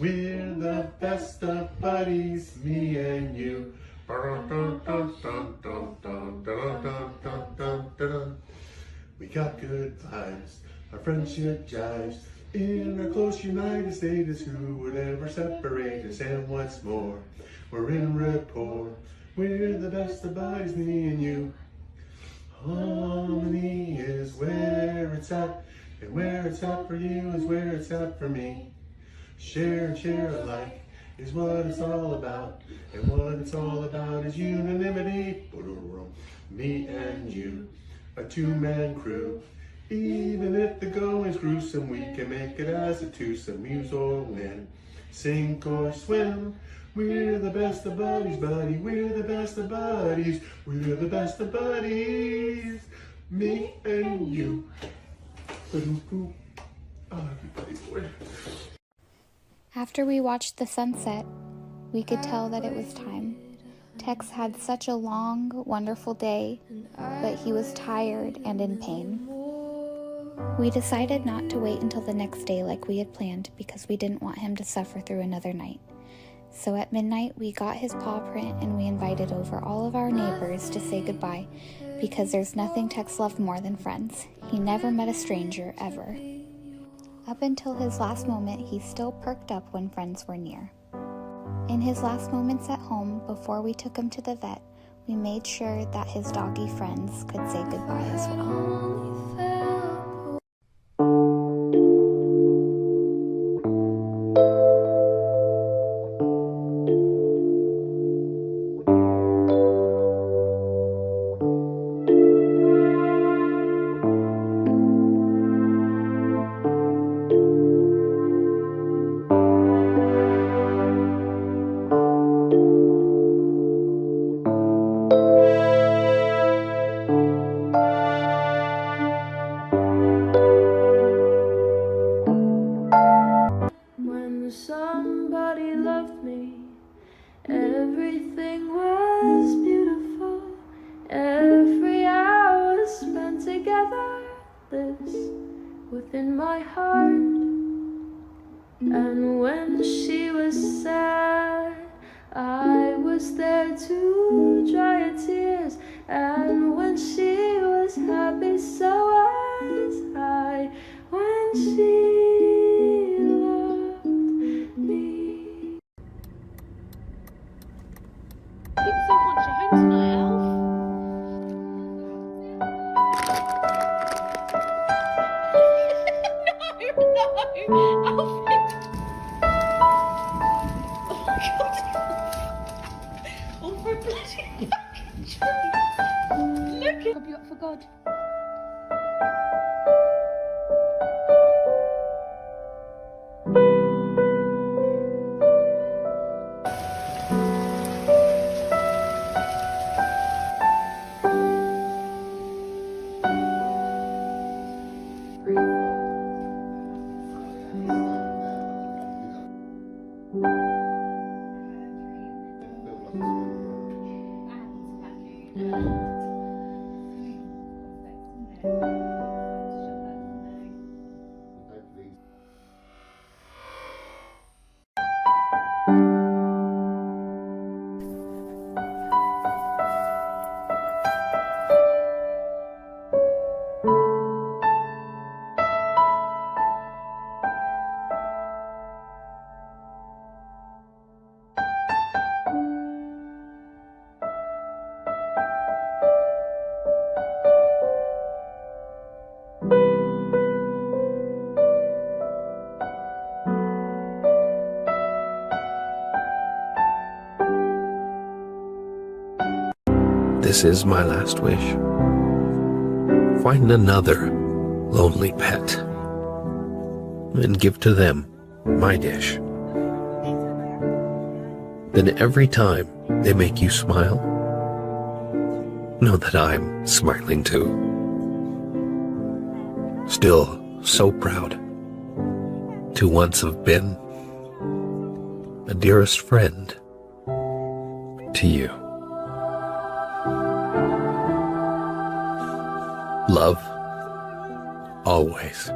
We're the best of buddies, me and you. We got good vibes, our friendship jives. In our close united status, who would ever separate us? And what's more, we're in rapport. We're the best of buddies, me and you. Harmony is where it's at, and where it's at for you is where it's at for me. Share and share alike is what it's all about, and what it's all about is unanimity. Me and you, a two-man crew. Even if the going's gruesome, we can make it as a twosome. Use or win, sink or swim. We're the best of buddies, buddy. We're the best of buddies. We're the best of buddies. Me and you. After we watched the sunset, we could tell that it was time. Tex had such a long, wonderful day, but he was tired and in pain. We decided not to wait until the next day like we had planned because we didn't want him to suffer through another night. So at midnight, we got his paw print and we invited over all of our neighbors to say goodbye because there's nothing Tex loved more than friends. He never met a stranger, ever. Up until his last moment, he still perked up when friends were near. In his last moments at home, before we took him to the vet, we made sure that his doggy friends could say goodbye as well. Somebody loved me, everything was beautiful, every hour spent together lives within my heart. And when she was sad, I was there to dry her tears, and when she was happy, so was I. When she Hope you up for God. This is my last wish. Find another lonely pet and give to them my dish. Then every time they make you smile, know that I'm smiling too. Still so proud to once have been a dearest friend to you. Love, always.